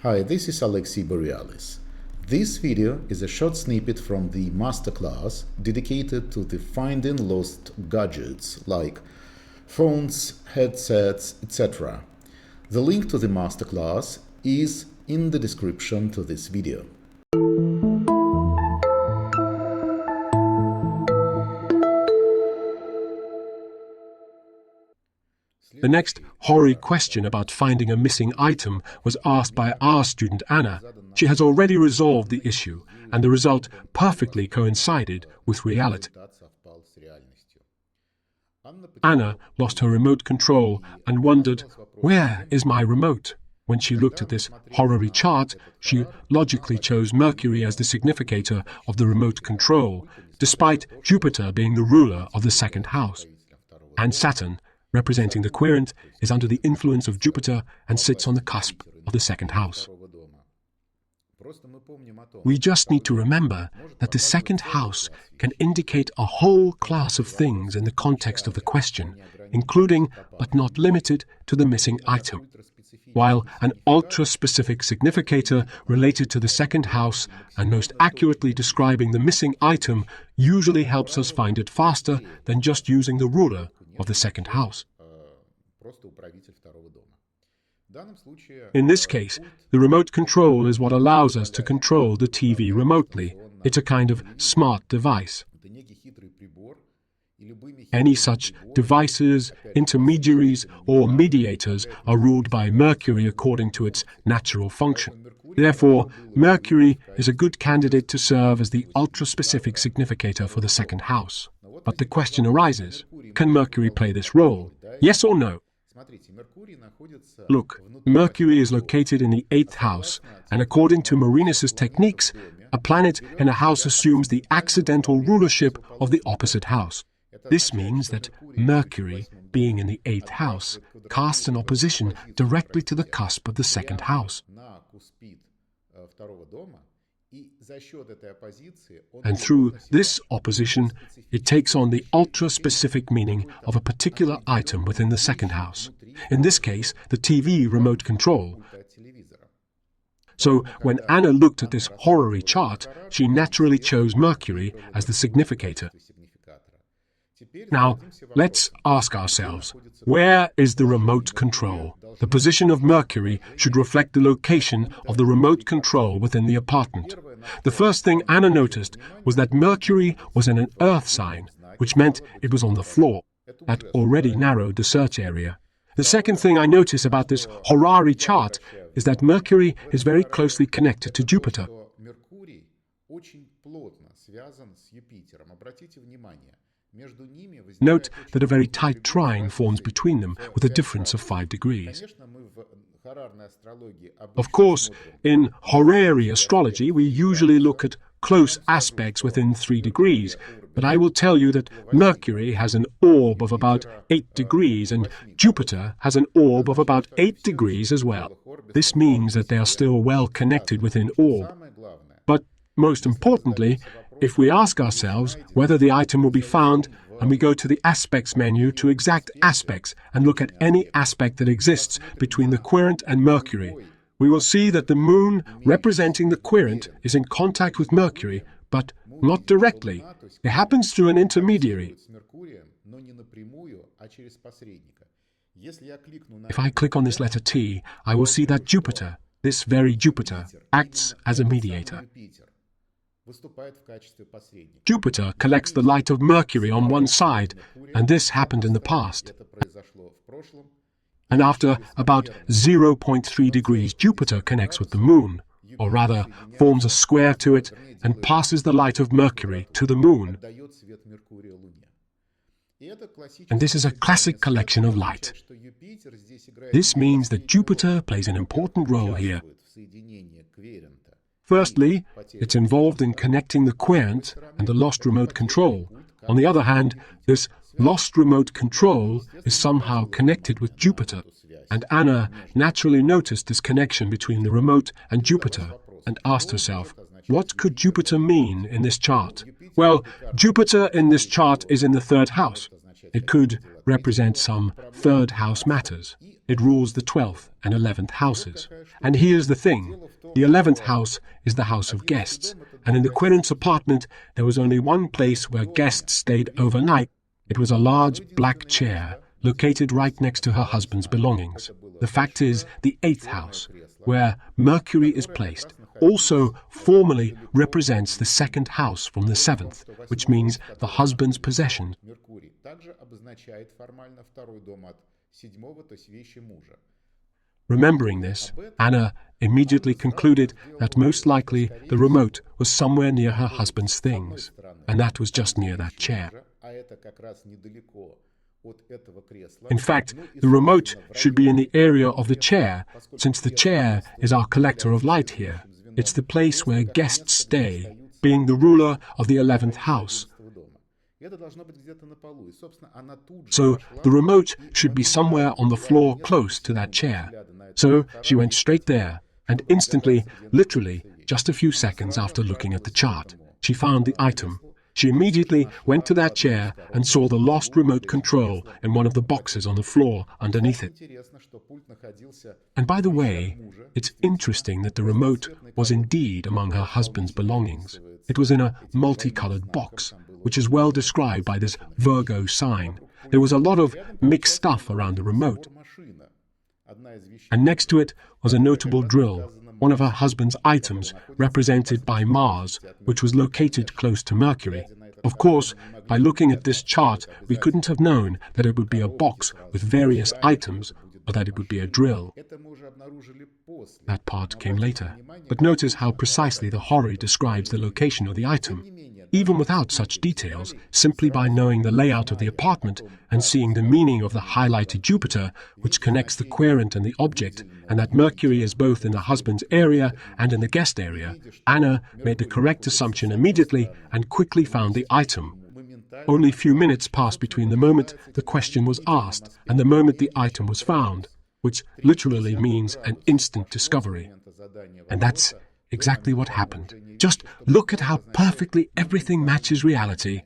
Hi, this is Alexey Borealis. This video is a short snippet from the masterclass dedicated to the finding lost gadgets like phones, headsets, etc. The link to the masterclass is in the description to this video. The next Horary question about finding a missing item was asked by our student Anna. She has already resolved the issue, and the result perfectly coincided with reality. Anna lost her remote control and wondered, "Where is my remote?" When she looked at this horary chart, she logically chose Mercury as the significator of the remote control, despite Jupiter being the ruler of the second house. And Saturn, representing the querent, is under the influence of Jupiter and sits on the cusp of the second house. We just need to remember that the second house can indicate a whole class of things in the context of the question, including, but not limited to, the missing item, while an ultra-specific significator related to the second house and most accurately describing the missing item usually helps us find it faster than just using the ruler of the second house. In this case, the remote control is what allows us to control the TV remotely. It's a kind of smart device. Any such devices, intermediaries, or mediators are ruled by Mercury according to its natural function. Therefore, Mercury is a good candidate to serve as the ultra-specific significator for the second house. But the question arises, can Mercury play this role? Yes or no? Look, Mercury is located in the 8th house, and according to Marinus's techniques, a planet in a house assumes the accidental rulership of the opposite house. This means that Mercury, being in the 8th house, casts an opposition directly to the cusp of the second house. And through this opposition, it takes on the ultra-specific meaning of a particular item within the second house. In this case, the TV remote control. So when Anna looked at this horary chart, she naturally chose Mercury as the significator. Now, let's ask ourselves, where is the remote control? The position of Mercury should reflect the location of the remote control within the apartment. The first thing Anna noticed was that Mercury was in an earth sign, which meant it was on the floor. That already narrowed the search area. The second thing I notice about this horary chart is that Mercury is very closely connected to Jupiter. Note that a very tight trine forms between them with a difference of 5 degrees. Of course, in Horary Astrology, we usually look at close aspects within 3 degrees, but I will tell you that Mercury has an orb of about 8 degrees and Jupiter has an orb of about 8 degrees as well. This means that they are still well connected within orb. But most importantly, if we ask ourselves whether the item will be found, and we go to the Aspects menu to Exact Aspects and look at any aspect that exists between the querent and Mercury, we will see that the Moon, representing the querent, is in contact with Mercury, but not directly. It happens through an intermediary. If I click on this letter T, I will see that Jupiter, this very Jupiter, acts as a mediator. Jupiter collects the light of Mercury on one side, and this happened in the past. And after about 0.3 degrees, Jupiter connects with the Moon, or rather, forms a square to it and passes the light of Mercury to the Moon. And this is a classic collection of light. This means that Jupiter plays an important role here. Firstly, it's involved in connecting the querent and the lost remote control. On the other hand, this lost remote control is somehow connected with Jupiter, and Anna naturally noticed this connection between the remote and Jupiter and asked herself, what could Jupiter mean in this chart? Well, Jupiter in this chart is in the 3rd house. It could represents some third house matters. It rules the 12th and 11th houses. And here's the thing. The 11th house is the house of guests, and in the querent's apartment there was only one place where guests stayed overnight. It was a large black chair located right next to her husband's belongings. The fact is, the 8th house, where Mercury is placed, also formally represents the 2nd house from the 7th, which means the husband's possessions. Remembering this, Anna immediately concluded that most likely the remote was somewhere near her husband's things, and that was just near that chair. In fact, the remote should be in the area of the chair, since the chair is our collector of light here. It's the place where guests stay, being the ruler of the 11th house. So the remote should be somewhere on the floor close to that chair. So she went straight there, and instantly, literally, just a few seconds after looking at the chart, she found the item. She immediately went to that chair and saw the lost remote control in one of the boxes on the floor underneath it. And by the way, it's interesting that the remote was indeed among her husband's belongings. It was in a multicolored box, which is well described by this Virgo sign. There was a lot of mixed stuff around the remote. And next to it was a notable drill, one of her husband's items represented by Mars, which was located close to Mercury. Of course, by looking at this chart, we couldn't have known that it would be a box with various items, or that it would be a drill. That part came later. But notice how precisely the Horary describes the location of the item. Even without such details, simply by knowing the layout of the apartment and seeing the meaning of the highlighted Jupiter, which connects the querent and the object, and that Mercury is both in the husband's area and in the guest area, Anna made the correct assumption immediately and quickly found the item. Only few minutes passed between the moment the question was asked and the moment the item was found, which literally means an instant discovery. And that's exactly what happened. Just look at how perfectly everything matches reality.